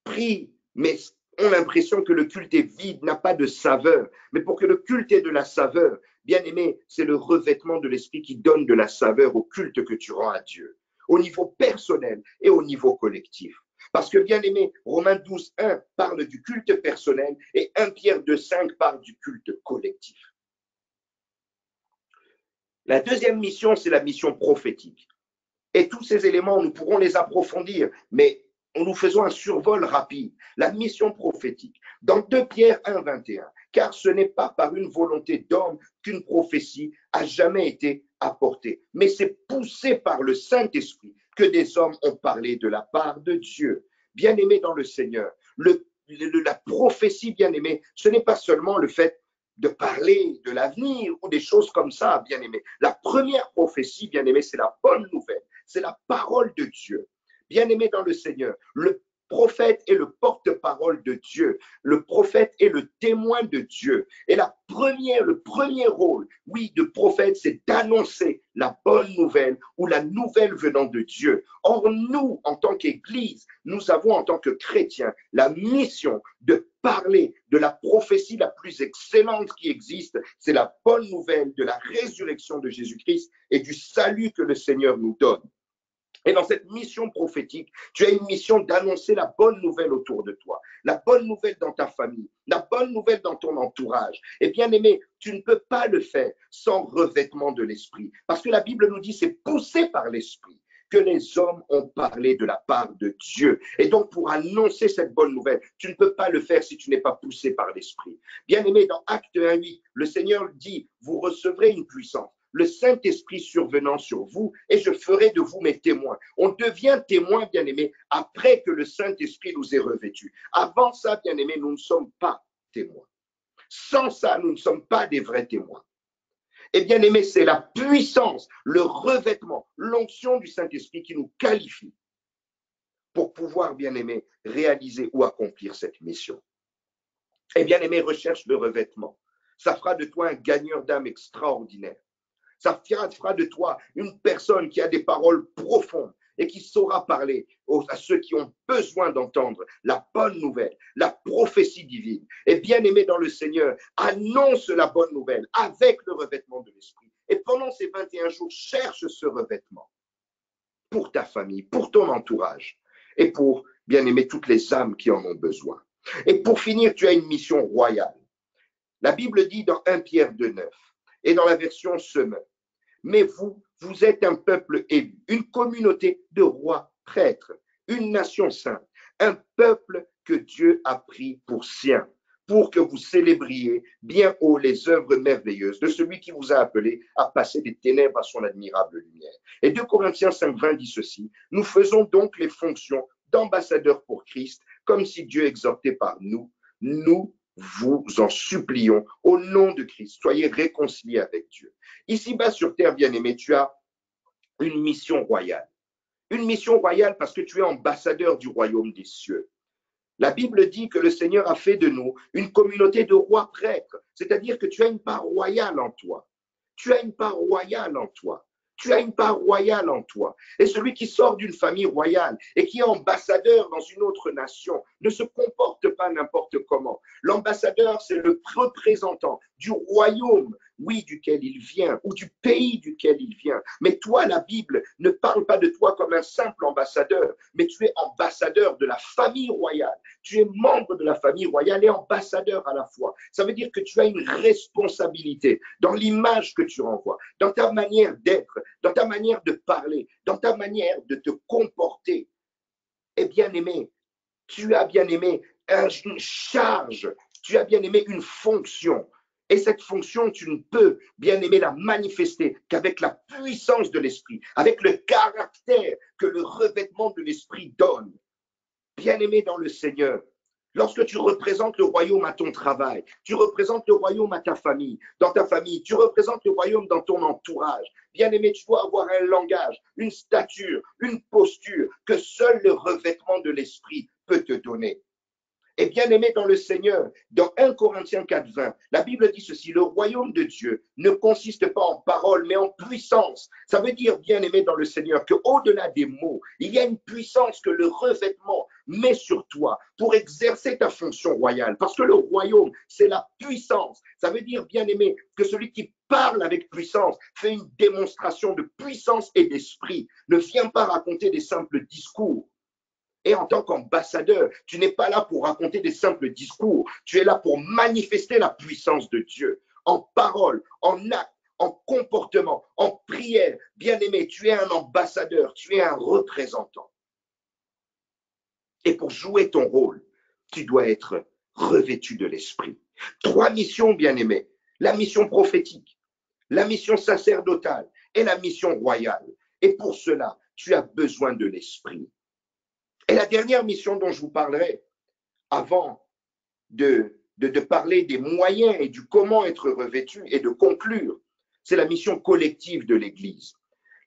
prient, mais ont l'impression que le culte est vide, n'a pas de saveur. Mais pour que le culte ait de la saveur, bien aimé, c'est le revêtement de l'esprit qui donne de la saveur au culte que tu rends à Dieu, au niveau personnel et au niveau collectif. Parce que, bien aimé, Romains 12:1 parle du culte personnel et 1 Pierre 2:5 parle du culte collectif. La deuxième mission, c'est la mission prophétique. Et tous ces éléments, nous pourrons les approfondir, mais nous faisons un survol rapide. La mission prophétique. Dans 2 Pierre 1, 21, car ce n'est pas par une volonté d'homme qu'une prophétie a jamais été apportée, mais c'est poussé par le Saint-Esprit que des hommes ont parlé de la part de Dieu. Bien-aimés dans le Seigneur, la prophétie, bien-aimés, ce n'est pas seulement le fait de parler de l'avenir ou des choses comme ça, bien-aimés. La première prophétie, bien-aimés, c'est la bonne nouvelle, c'est la parole de Dieu. Bien-aimés dans le Seigneur, le prophète est le porte-parole de Dieu. Le prophète est le témoin de Dieu. Et le premier rôle, oui, de prophète, c'est d'annoncer la bonne nouvelle ou la nouvelle venant de Dieu. Or, nous, en tant qu'Église, nous avons en tant que chrétiens la mission de parler de la prophétie la plus excellente qui existe. C'est la bonne nouvelle de la résurrection de Jésus-Christ et du salut que le Seigneur nous donne. Et dans cette mission prophétique, tu as une mission d'annoncer la bonne nouvelle autour de toi, la bonne nouvelle dans ta famille, la bonne nouvelle dans ton entourage. Et bien aimé, tu ne peux pas le faire sans revêtement de l'esprit. Parce que la Bible nous dit, c'est poussé par l'esprit que les hommes ont parlé de la part de Dieu. Et donc, pour annoncer cette bonne nouvelle, tu ne peux pas le faire si tu n'es pas poussé par l'esprit. Bien aimé, dans Acte 1:8, le Seigneur dit, vous recevrez une puissance, le Saint-Esprit survenant sur vous, et je ferai de vous mes témoins. On devient témoin, bien-aimé, après que le Saint-Esprit nous ait revêtus. Avant ça, bien-aimé, nous ne sommes pas témoins. Sans ça, nous ne sommes pas des vrais témoins. Et bien-aimé, c'est la puissance, le revêtement, l'onction du Saint-Esprit qui nous qualifie pour pouvoir, bien-aimé, réaliser ou accomplir cette mission. Et bien-aimé, recherche le revêtement. Ça fera de toi un gagneur d'âme extraordinaire. Ça fera de toi une personne qui a des paroles profondes et qui saura parler à ceux qui ont besoin d'entendre la bonne nouvelle, la prophétie divine. Et bien aimé dans le Seigneur, annonce la bonne nouvelle avec le revêtement de l'Esprit. Et pendant ces 21 jours, cherche ce revêtement pour ta famille, pour ton entourage et pour, bien aimé, toutes les âmes qui en ont besoin. Et pour finir, tu as une mission royale. La Bible dit dans 1 Pierre 2,9 et dans la version Semeur, mais vous êtes un peuple élu, une communauté de rois prêtres, une nation sainte, un peuple que Dieu a pris pour sien, pour que vous célébriez bien haut les œuvres merveilleuses de celui qui vous a appelé à passer des ténèbres à son admirable lumière. Et 2 Corinthiens 5,20 dit ceci, nous faisons donc les fonctions d'ambassadeurs pour Christ, comme si Dieu exhortait par nous, nous vous en supplions au nom de Christ, soyez réconciliés avec Dieu. Ici-bas sur terre, bien-aimé, tu as une mission royale. Une mission royale parce que tu es ambassadeur du royaume des cieux. La Bible dit que le Seigneur a fait de nous une communauté de rois prêtres, c'est-à-dire que tu as une part royale en toi. Tu as une part royale en toi. Tu as une part royale en toi. Et celui qui sort d'une famille royale et qui est ambassadeur dans une autre nation ne se comporte pas n'importe comment. L'ambassadeur, c'est le représentant du royaume, oui, duquel il vient, ou du pays duquel il vient. Mais toi, la Bible ne parle pas de toi comme un simple ambassadeur, mais tu es ambassadeur de la famille royale. Tu es membre de la famille royale et ambassadeur à la fois. Ça veut dire que tu as une responsabilité dans l'image que tu renvoies, dans ta manière d'être, dans ta manière de parler, dans ta manière de te comporter. Et bien aimé, tu as bien aimé une charge, tu as bien aimé une fonction. Et cette fonction, tu ne peux, bien aimé, la manifester qu'avec la puissance de l'esprit, avec le caractère que le revêtement de l'esprit donne. Bien aimé dans le Seigneur, lorsque tu représentes le royaume à ton travail, tu représentes le royaume à ta famille, dans ta famille, tu représentes le royaume dans ton entourage. Bien aimé, tu dois avoir un langage, une stature, une posture que seul le revêtement de l'esprit peut te donner. Et bien aimé dans le Seigneur, dans 1 Corinthiens 4,20, la Bible dit ceci, le royaume de Dieu ne consiste pas en parole, mais en puissance. Ça veut dire, bien aimé dans le Seigneur, qu'au-delà des mots, il y a une puissance que le revêtement met sur toi pour exercer ta fonction royale. Parce que le royaume, c'est la puissance. Ça veut dire, bien aimé, que celui qui parle avec puissance fait une démonstration de puissance et d'esprit. Ne viens pas raconter des simples discours. Et en tant qu'ambassadeur, tu n'es pas là pour raconter des simples discours. Tu es là pour manifester la puissance de Dieu en parole, en acte, en comportement, en prière. Bien-aimé, tu es un ambassadeur, tu es un représentant. Et pour jouer ton rôle, tu dois être revêtu de l'Esprit. 3 missions, bien-aimés. La mission prophétique, la mission sacerdotale et la mission royale. Et pour cela, tu as besoin de l'Esprit. Et la dernière mission dont je vous parlerai, avant de parler des moyens et du comment être revêtu et de conclure, c'est la mission collective de l'Église.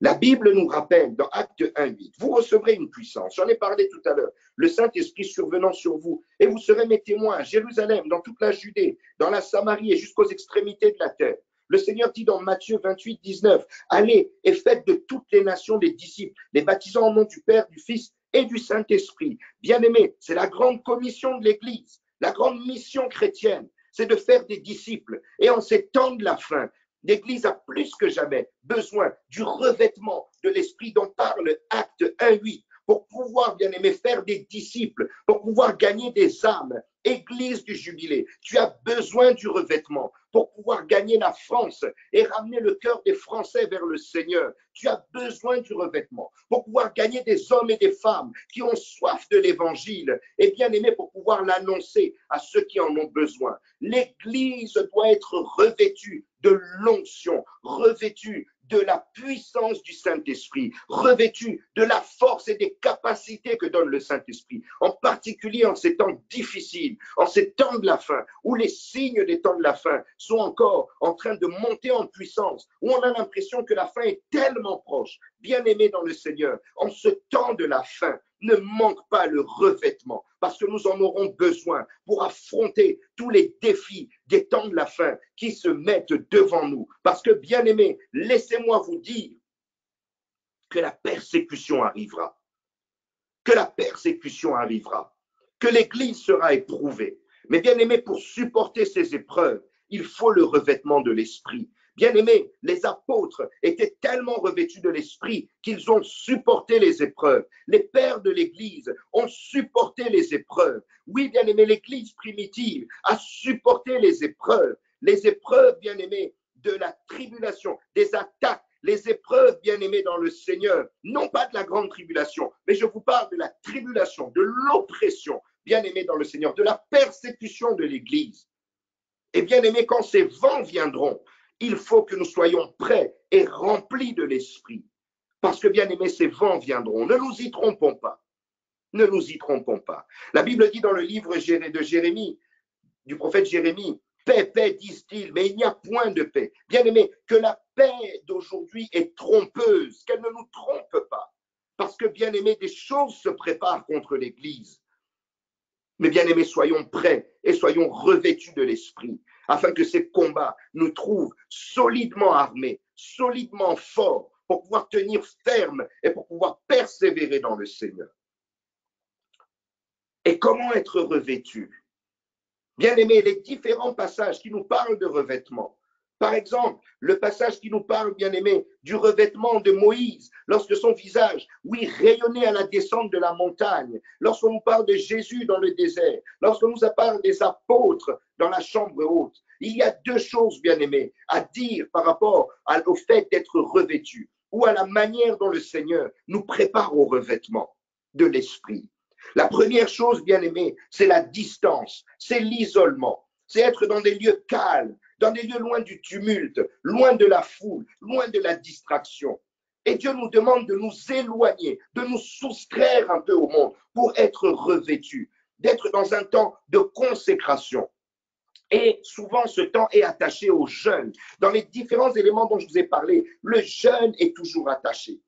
La Bible nous rappelle dans Acte 1:8, vous recevrez une puissance, j'en ai parlé tout à l'heure, le Saint-Esprit survenant sur vous, et vous serez mes témoins à Jérusalem, dans toute la Judée, dans la Samarie et jusqu'aux extrémités de la terre. Le Seigneur dit dans Matthieu 28:19, allez et faites de toutes les nations des disciples, les baptisant au nom du Père, du Fils et du Saint-Esprit. Bien-aimés, c'est la grande commission de l'Église, la grande mission chrétienne, c'est de faire des disciples. Et en ces temps de la fin, l'Église a plus que jamais besoin du revêtement de l'Esprit dont parle Acte 1:8 pour pouvoir, bien aimé, faire des disciples, pour pouvoir gagner des âmes. Église du Jubilé, tu as besoin du revêtement pour pouvoir gagner la France et ramener le cœur des Français vers le Seigneur. Tu as besoin du revêtement pour pouvoir gagner des hommes et des femmes qui ont soif de l'Évangile et bien aimé pour pouvoir l'annoncer à ceux qui en ont besoin. L'Église doit être revêtue de l'onction, revêtue de la puissance du Saint-Esprit, revêtue de la force et des capacités que donne le Saint-Esprit, en particulier en ces temps difficiles, en ces temps de la fin, où les signes des temps de la fin sont encore en train de monter en puissance, où on a l'impression que la fin est tellement proche. Bien-aimés dans le Seigneur, en ce temps de la fin, ne manque pas le revêtement, parce que nous en aurons besoin pour affronter tous les défis des temps de la fin qui se mettent devant nous. Parce que, bien-aimés, laissez-moi vous dire que la persécution arrivera, que la persécution arrivera, que l'Église sera éprouvée. Mais bien-aimés, pour supporter ces épreuves, il faut le revêtement de l'Esprit. Bien-aimés, les apôtres étaient tellement revêtus de l'Esprit qu'ils ont supporté les épreuves. Les pères de l'Église ont supporté les épreuves. Oui, bien-aimés, l'Église primitive a supporté les épreuves, bien-aimés, de la tribulation, des attaques, les épreuves, bien-aimés dans le Seigneur, non pas de la grande tribulation, mais je vous parle de la tribulation, de l'oppression, bien-aimés dans le Seigneur, de la persécution de l'Église. Et bien-aimés, quand ces vents viendront, il faut que nous soyons prêts et remplis de l'Esprit. Parce que, bien-aimés, ces vents viendront. Ne nous y trompons pas. Ne nous y trompons pas. La Bible dit dans le livre de Jérémie, du prophète Jérémie, paix, paix, disent-ils, mais il n'y a point de paix. Bien-aimés, que la paix d'aujourd'hui est trompeuse, qu'elle ne nous trompe pas. Parce que, bien-aimés, des choses se préparent contre l'Église. Mais bien-aimés, soyons prêts et soyons revêtus de l'Esprit, afin que ces combats nous trouvent solidement armés, solidement forts, pour pouvoir tenir ferme et pour pouvoir persévérer dans le Seigneur. Et comment être revêtu? Bien-aimés, les différents passages qui nous parlent de revêtement. Par exemple, le passage qui nous parle, bien-aimés, du revêtement de Moïse, lorsque son visage, oui, rayonnait à la descente de la montagne, lorsqu'on nous parle de Jésus dans le désert, lorsqu'on nous parle des apôtres dans la chambre haute. Il y a deux choses, bien-aimés, à dire par rapport au fait d'être revêtu ou à la manière dont le Seigneur nous prépare au revêtement de l'Esprit. La première chose, bien-aimés, c'est la distance, c'est l'isolement, c'est être dans des lieux calmes, dans des lieux loin du tumulte, loin de la foule, loin de la distraction. Et Dieu nous demande de nous éloigner, de nous soustraire un peu au monde pour être revêtus, d'être dans un temps de consécration. Et souvent, ce temps est attaché au jeûne. Dans les différents éléments dont je vous ai parlé, le jeûne est toujours attaché.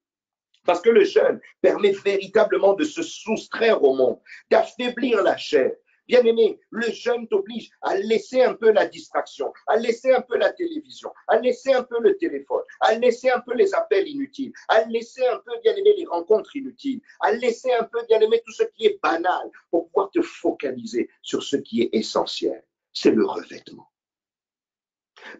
Parce que le jeûne permet véritablement de se soustraire au monde, d'affaiblir la chair. Bien-aimé, le jeûne t'oblige à laisser un peu la distraction, à laisser un peu la télévision, à laisser un peu le téléphone, à laisser un peu les appels inutiles, à laisser un peu, bien-aimé, les rencontres inutiles, à laisser un peu, bien-aimé, tout ce qui est banal pour pouvoir te focaliser sur ce qui est essentiel. C'est le revêtement.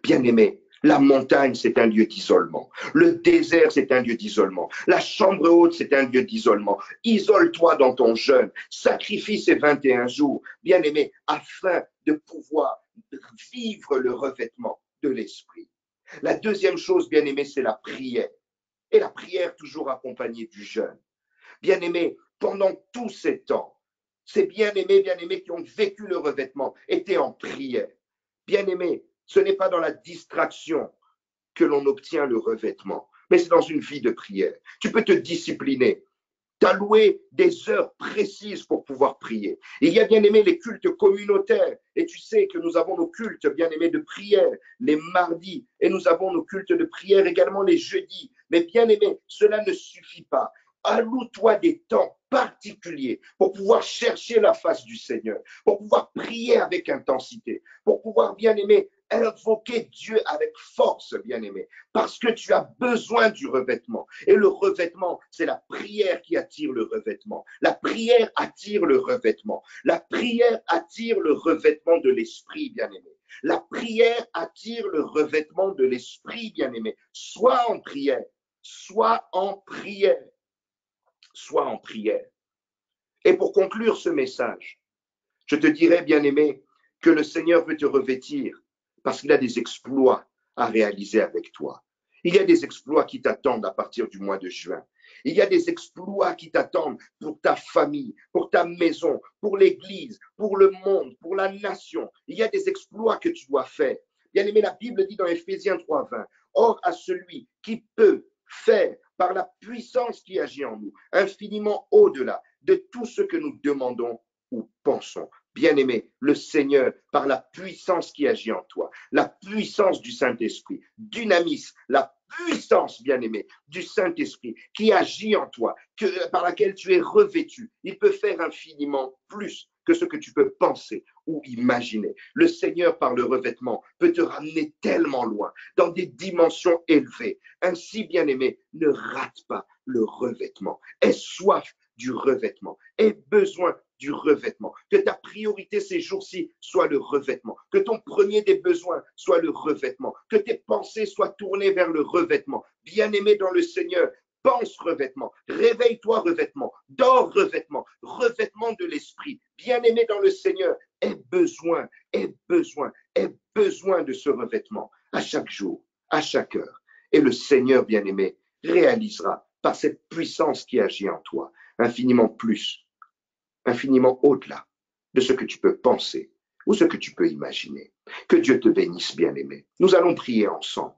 Bien-aimé, la montagne, c'est un lieu d'isolement. Le désert, c'est un lieu d'isolement. La chambre haute, c'est un lieu d'isolement. Isole-toi dans ton jeûne. Sacrifie ces 21 jours, bien-aimé, afin de pouvoir vivre le revêtement de l'Esprit. La deuxième chose, bien-aimé, c'est la prière. Et la prière toujours accompagnée du jeûne. Bien-aimé, pendant tous ces temps, Ces bien-aimés qui ont vécu le revêtement étaient en prière. Bien-aimés, ce n'est pas dans la distraction que l'on obtient le revêtement, mais c'est dans une vie de prière. Tu peux te discipliner, t'allouer des heures précises pour pouvoir prier. Il y a, bien aimé, les cultes communautaires. Et tu sais que nous avons nos cultes, bien aimés, de prière les mardis. Et nous avons nos cultes de prière également les jeudis. Mais bien aimé, cela ne suffit pas. Alloue-toi des temps particuliers pour pouvoir chercher la face du Seigneur, pour pouvoir prier avec intensité, pour pouvoir, bien aimé, invoquer Dieu avec force, bien-aimé, parce que tu as besoin du revêtement. Et le revêtement, c'est la prière qui attire le revêtement. La prière attire le revêtement. La prière attire le revêtement de l'esprit, bien-aimé. La prière attire le revêtement de l'esprit, bien-aimé. Sois en prière, sois en prière, sois en prière. Et pour conclure ce message, je te dirais, bien-aimé, que le Seigneur veut te revêtir parce qu'il a des exploits à réaliser avec toi. Il y a des exploits qui t'attendent à partir du mois de juin. Il y a des exploits qui t'attendent pour ta famille, pour ta maison, pour l'Église, pour le monde, pour la nation. Il y a des exploits que tu dois faire. Bien-aimé, la Bible dit dans Éphésiens 3:20, or à celui qui peut faire par la puissance qui agit en nous, infiniment au-delà de tout ce que nous demandons ou pensons. Bien-aimé, le Seigneur, par la puissance qui agit en toi, la puissance du Saint-Esprit, dynamis, la puissance, bien-aimé, du Saint-Esprit qui agit en toi, par laquelle tu es revêtu, il peut faire infiniment plus que ce que tu peux penser ou imaginer. Le Seigneur, par le revêtement, peut te ramener tellement loin, dans des dimensions élevées. Ainsi, bien-aimé, ne rate pas le revêtement. Aie soif du revêtement. Aie besoin du revêtement. Que ta priorité ces jours-ci soit le revêtement. Que ton premier des besoins soit le revêtement. Que tes pensées soient tournées vers le revêtement. Bien-aimé dans le Seigneur, pense revêtement. Réveille-toi revêtement. Dors revêtement. Revêtement de l'esprit. Bien-aimé dans le Seigneur, aie besoin de ce revêtement à chaque jour, à chaque heure. Et le Seigneur, bien-aimé, réalisera par cette puissance qui agit en toi infiniment plus, infiniment au-delà de ce que tu peux penser ou ce que tu peux imaginer. Que Dieu te bénisse, bien-aimé. Nous allons prier ensemble.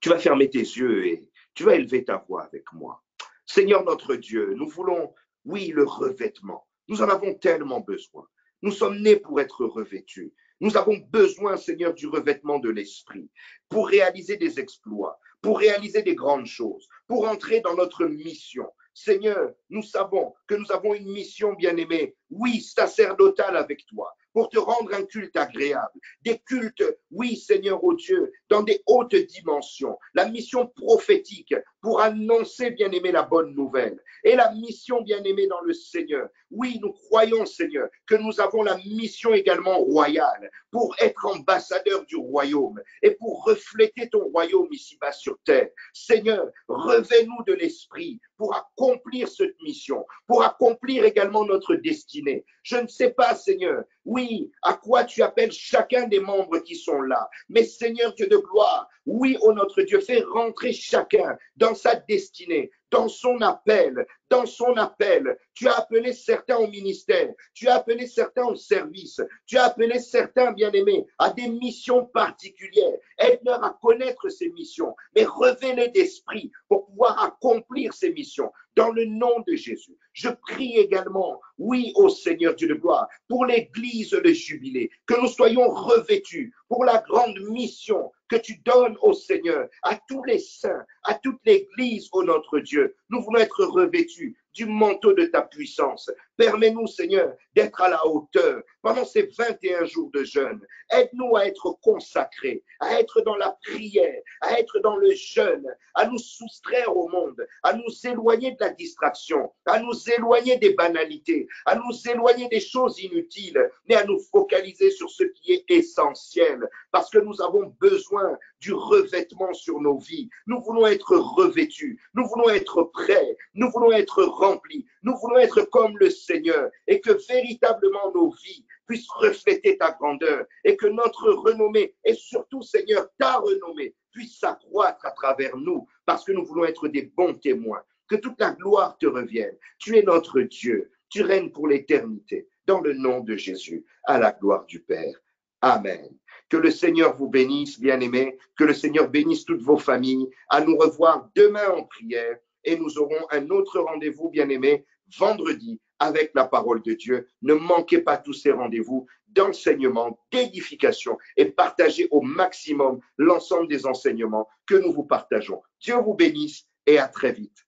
Tu vas fermer tes yeux et tu vas élever ta voix avec moi. Seigneur notre Dieu, nous voulons, oui, le revêtement. Nous en avons tellement besoin. Nous sommes nés pour être revêtus. Nous avons besoin, Seigneur, du revêtement de l'Esprit pour réaliser des exploits, pour réaliser des grandes choses, pour entrer dans notre mission. Seigneur, nous savons que nous avons une mission, bien-aimée, oui, sacerdotale avec toi, pour te rendre un culte agréable. Des cultes, oui, Seigneur, oh Dieu, dans des hautes dimensions. La mission prophétique pour annoncer, bien-aimé, la bonne nouvelle. Et la mission, bien-aimée, dans le Seigneur. Oui, nous croyons, Seigneur, que nous avons la mission également royale pour être ambassadeurs du royaume et pour refléter ton royaume ici-bas sur terre. Seigneur, revêt-nous de l'esprit pour accomplir cette mission, pour accomplir également notre destinée. Je ne sais pas, Seigneur, oui, à quoi tu appelles chacun des membres qui sont là. Mais Seigneur Dieu de gloire, oui, ô notre Dieu, fais rentrer chacun dans sa destinée, dans son appel, dans son appel. Tu as appelé certains au ministère, tu as appelé certains au service, tu as appelé certains, bien-aimés, à des missions particulières. Aide-leur à connaître ces missions, mais revêt-les d'esprit pour pouvoir accomplir ces missions. Dans le nom de Jésus, je prie également, oui, ô Seigneur Dieu de gloire, pour l'Église le jubilé, que nous soyons revêtus pour la grande mission que tu donnes au Seigneur, à tous les saints, à toute l'Église, ô notre Dieu. Nous voulons être revêtus du manteau de ta puissance. Permets-nous, Seigneur, d'être à la hauteur pendant ces 21 jours de jeûne. Aide-nous à être consacrés, à être dans la prière, à être dans le jeûne, à nous soustraire au monde, à nous éloigner de la distraction, à nous éloigner des banalités, à nous éloigner des choses inutiles, mais à nous focaliser sur ce qui est essentiel, parce que nous avons besoin du revêtement sur nos vies. Nous voulons être revêtus, nous voulons être prêts, nous voulons être remplis, nous voulons être comme le Seigneur et que véritablement nos vies puissent refléter ta grandeur et que notre renommée et surtout, Seigneur, ta renommée puisse s'accroître à travers nous parce que nous voulons être des bons témoins. Que toute la gloire te revienne. Tu es notre Dieu. Tu règnes pour l'éternité. Dans le nom de Jésus, à la gloire du Père. Amen. Que le Seigneur vous bénisse, bien-aimés. Que le Seigneur bénisse toutes vos familles. À nous revoir demain en prière. Et nous aurons un autre rendez-vous, bien-aimés, vendredi, avec la parole de Dieu. Ne manquez pas tous ces rendez-vous d'enseignement, d'édification et partagez au maximum l'ensemble des enseignements que nous vous partageons. Dieu vous bénisse et à très vite.